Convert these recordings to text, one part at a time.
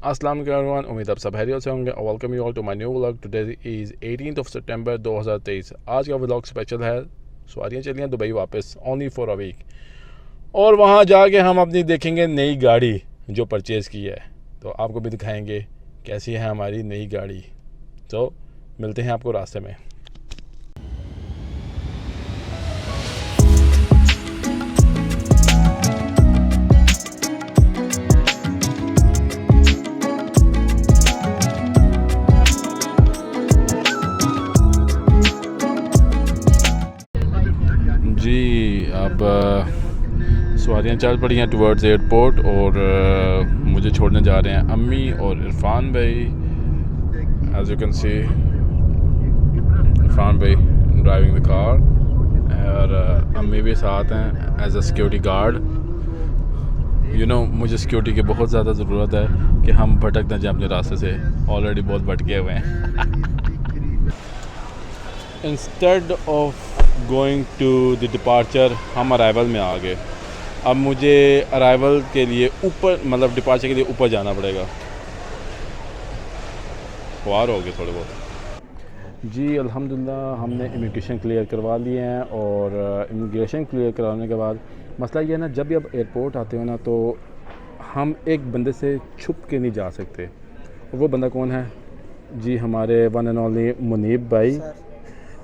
अस्सलाम वालेकुम एवरीवन, उम्मीद आप सब खैरियत से होंगे। Welcome you all to my new vlog. Today is 18 सितंबर 2023। आज का व्लॉग स्पेशल है। सवारियाँ चली हैं दुबई वापस ओनली फॉर अ वीक, और वहाँ जाके हम अपनी देखेंगे नई गाड़ी जो परचेज़ की है, तो आपको भी दिखाएंगे कैसी है हमारी नई गाड़ी। तो मिलते हैं आपको रास्ते में। जी, अब सवारियाँ चल पड़ी हैं टुवर्ड्स एयरपोर्ट, और मुझे छोड़ने जा रहे हैं अम्मी और इरफान भाई। As you can see Irfan भाई ड्राइविंग द कार, और अम्मी भी साथ हैं as a security guard. You know, मुझे सिक्योरिटी की बहुत ज़्यादा ज़रूरत है कि हम भटक ना जाए अपने रास्ते से। ऑलरेडी बहुत भटके हुए हैं। Instead of going to the departure, हम अराइवल में आ गए। अब मुझे अराइवल के लिए ऊपर, मतलब डिपार्चर के लिए ऊपर जाना पड़ेगा। ख्वार हो गए थोड़े बहुत। जी अल्हम्दुलिल्लाह हमने इमिग्रेशन क्लियर करवा लिए हैं, और इमिग्रेशन क्लियर करवाने के बाद मसला ये है ना, जब भी आप एयरपोर्ट आते हो ना, तो हम एक बंदे से छुप के नहीं जा सकते। और वो बंदा कौन है? जी हमारे वन एंड ओनली मुनीब भाई।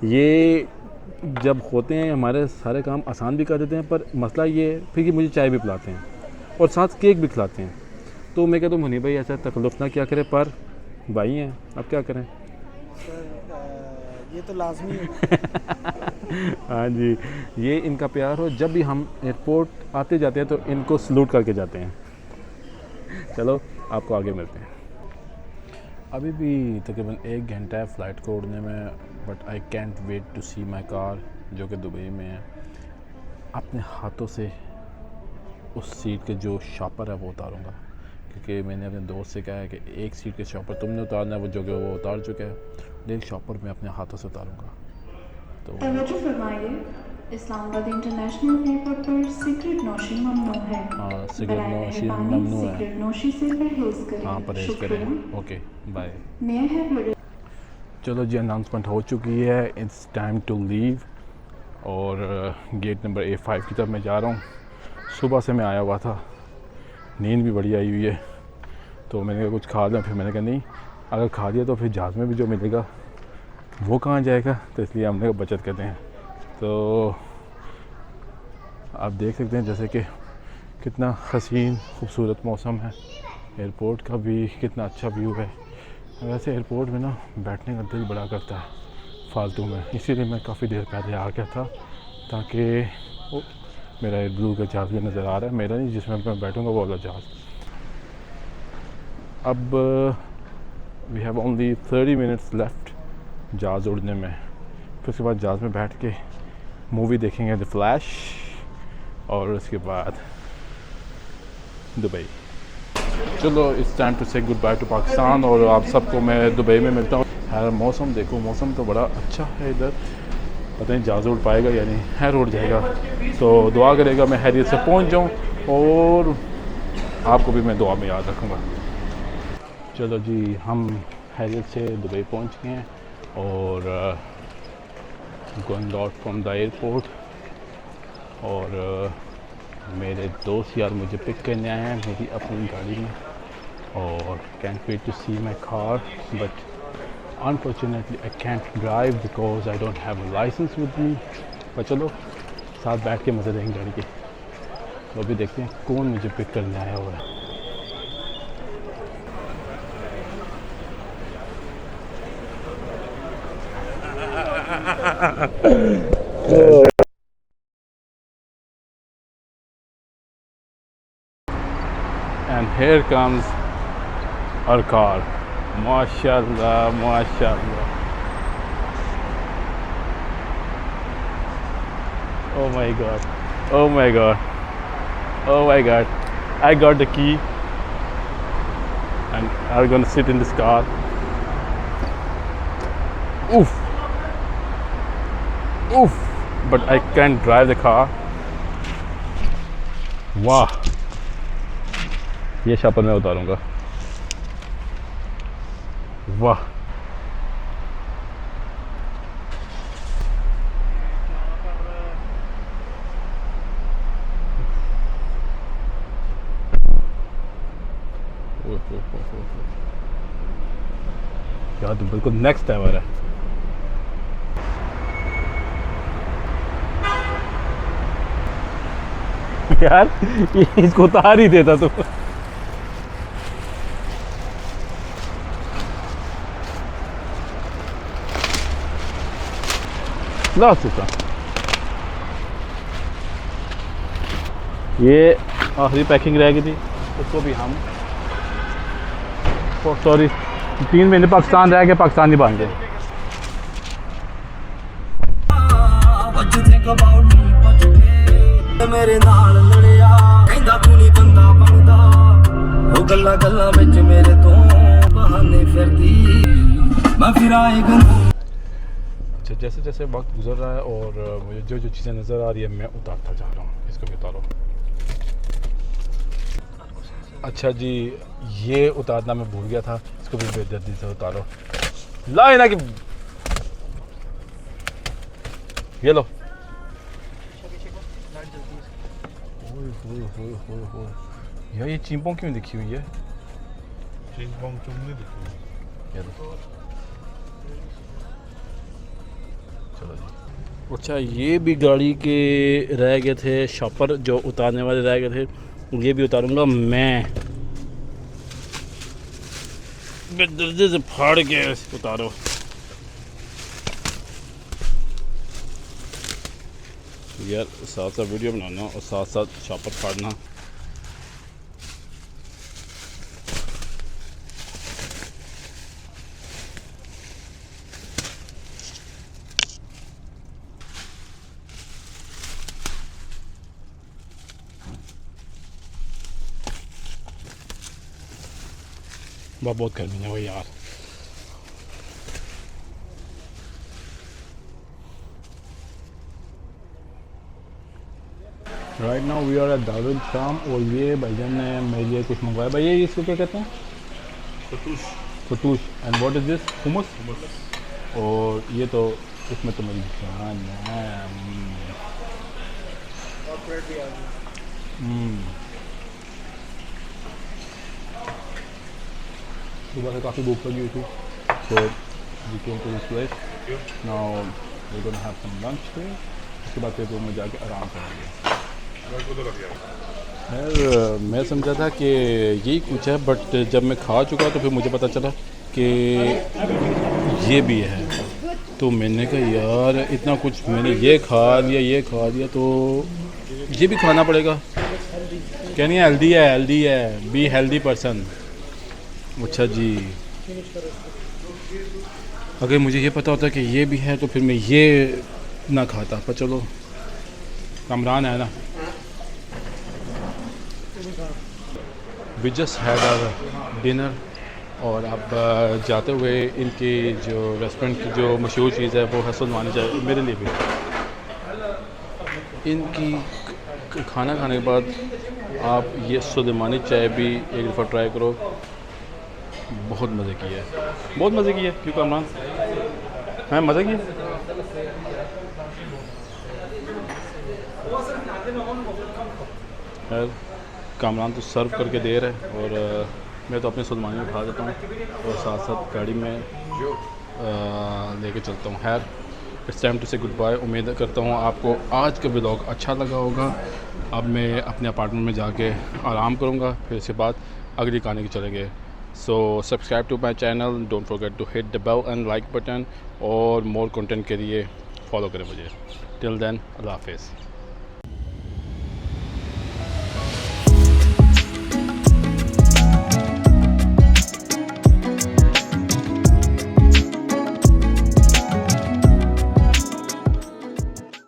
ये जब होते हैं हमारे सारे काम आसान भी कर देते हैं, पर मसला ये फिर कि मुझे चाय भी पिलाते हैं और साथ केक भी खिलाते हैं। तो मैं कहता हूँ मुनीब भाई ऐसा तकल्लुफ़ ना क्या करें, पर भाई हैं, अब क्या करें। ये तो लाजमी है। हाँ जी, ये इनका प्यार हो। जब भी हम एयरपोर्ट आते जाते हैं तो इनको सलूट करके जाते हैं। चलो आपको आगे मिलते हैं। अभी भी तकरीबन 1 घंटा है फ़्लाइट को उड़ने में, but I can't wait to see my car जो कि दुबई में है। अपने हाथों से उस सीट के जो शॉपर है वो उतारूँगा, क्योंकि मैंने अपने दोस्त से कहा है कि एक सीट के शॉपर तुमने उतारना है, वो जो कि वो उतार चुका है। एक शॉपर मैं अपने हाथों से उतारूँगा। तो तवज्जो फरमाइए, इस्लामाबाद इंटरनेशनल एयरपोर्ट पर सिगरेट नोशी ममनू है। हाँ, सिगरेट नोशी ममनू है। सिगरेट नोशी से परहेज करें। हाँ, परहेज़ करें। Okay bye. चलो जी, अनाउंसमेंट हो चुकी है, इट्स टाइम टू लीव। और गेट नंबर A5 की तरफ मैं जा रहा हूँ। सुबह से मैं आया हुआ था, नींद भी बड़ी आई हुई है, तो मैंने कहा कुछ खा लें। फिर मैंने कहा नहीं, अगर खा लिया तो फिर जहाज़ में भी जो मिलेगा वो कहाँ जाएगा, तो इसलिए हमने बचत करते हैं। तो आप देख सकते हैं जैसे कि कितना हसीन खूबसूरत मौसम है। एयरपोर्ट का भी कितना अच्छा व्यू है। वैसे एयरपोर्ट में ना बैठने का दिल बड़ा करता है फालतू में, इसीलिए मैं काफ़ी देर पहले आ गया था, ताकि मेरा एयर ब्लू का जहाज़ भी नज़र आ रहा है। मेरा नहीं, जिसमें मैं बैठूँगा वो वाला जहाज़। अब we have only 30 minutes left जहाज़ उड़ने में। फिर उसके बाद जहाज़ में बैठ के मूवी देखेंगे द फ्लैश, और उसके बाद दुबई। चलो इट्स टाइम टू से गुड बाय टू पाकिस्तान, और आप सबको मैं दुबई में मिलता हूँ। यार मौसम देखो, मौसम तो बड़ा अच्छा है इधर। पता नहीं जहाज़ उड़ पाएगा या नहीं, है उड़ जाएगा तो दुआ करेगा मैं हैरियत से पहुँच जाऊँ, और आपको भी मैं दुआ में याद रखूँगा। चलो जी, हम हैरियत से दुबई पहुँच गए हैं, और going out from the airport. और मेरे दोस्त यार मुझे पिक करने आए हैं मेरी अपनी गाड़ी में, और can't wait to see my car, but unfortunately I can't drive because I don't have a licence with me. पर चलो साथ बैठ के मज़े लेंगे गाड़ी के। तो अभी देखते हैं कौन मुझे पिक करने आया हुआ है। And here comes our car. Mashallah, mashallah. Oh my god. Oh my god. Oh my god. I got the key, and I'm gonna sit in this car. Oof. Oof. But I can't drive the car. वाह, ये shopper मैं उतारूंगा। वाह यार तो बिल्कुल next level है। यार इसको उतार ही देता तू। ला चुका ये आखिरी पैकिंग रह गई थी, उसको भी हम सॉरी 3 महीने पाकिस्तान रह के पाकिस्तान नहीं बन गए। मेरे नाल लड़िया कहंदा तू नहीं बंदा बनदा ओ गल्ला गल्ला विच मेरे तो बहाने फिरदी मैं फिर आएगा। अच्छा जैसे जैसे वक्त गुजर रहा है और मुझे जो जो चीज़ें नज़र आ रही है मैं उतारता जा रहा हूँ। इसको भी उतारो। अच्छा जी ये उतारना मैं भूल गया था, इसको भी बेदर्दी से उतारो। ला ना कि ये लो। यार ये चिंपों क्यों दिखी हुई है? चिंपों क्यों नहीं दिखी हुई? ये लो। चलो जी। अच्छा ये भी गाड़ी के रह गए थे शॉपर जो उतारने वाले रह गए थे, ये भी उतारूंगा मैं। बेदर्दी से फाड़ के उतारो। यार साथ साथ वीडियो बनाना और साथ साथ शॉपर फाड़ना। बहुत गर्मी है वो यार। Right now we are at Darul Sham और ये भाईजान ने मेरे लिए कुछ मंगवाया। भैया ये इसको क्या कहते हैं? Fattoush. And what is this? Hummus. और ये तो इसमें तो मेरी जान है। सुबह से काफ़ी भूख लगी हुई थी, so we came to this place. Now we gonna have some lunch here. उसके बाद फिर रूम में जाके आराम करेंगे। यार मैं समझा था कि यही कुछ है, बट जब मैं खा चुका तो फिर मुझे पता चला कि ये भी है। तो मैंने कहा यार इतना कुछ मैंने ये खा लिया तो ये भी खाना पड़ेगा। कहनी है हेल्दी है बी हेल्दी पर्सन। अच्छा जी अगर मुझे ये पता होता कि ये भी है तो फिर मैं ये ना खाता, पर चलो कमरान है ना। We just had our dinner और अब जाते हुए इनकी जो रेस्टोरेंट की जो मशहूर चीज़ है वो है सुलेमानी चाय। मेरे लिए भी इनकी खाना खाने के बाद आप ये सुलेमानी चाय भी एक दफ़ा ट्राई करो। बहुत मज़े की है, बहुत मज़े की है। क्यों कामरान हैं मज़े की? यार कामरान तो सर्व करके दे रहा है और मैं तो अपने सुलेमानी में खा देता हूँ और साथ साथ गाड़ी में लेके चलता हूँ। खैर इट्स टाइम टू से गुड बाय। उम्मीद करता हूँ आपको आज का व्लॉग अच्छा लगा होगा। अब मैं अपने अपार्टमेंट में जाके आराम करूँगा, फिर इसके बाद अगली कहानी की चलेंगे। So subscribe to my channel, don't forget to hit the bell and like button और मोर कंटेंट के लिए फॉलो करें मुझे। टिल देन अल्लाह हाफिज़।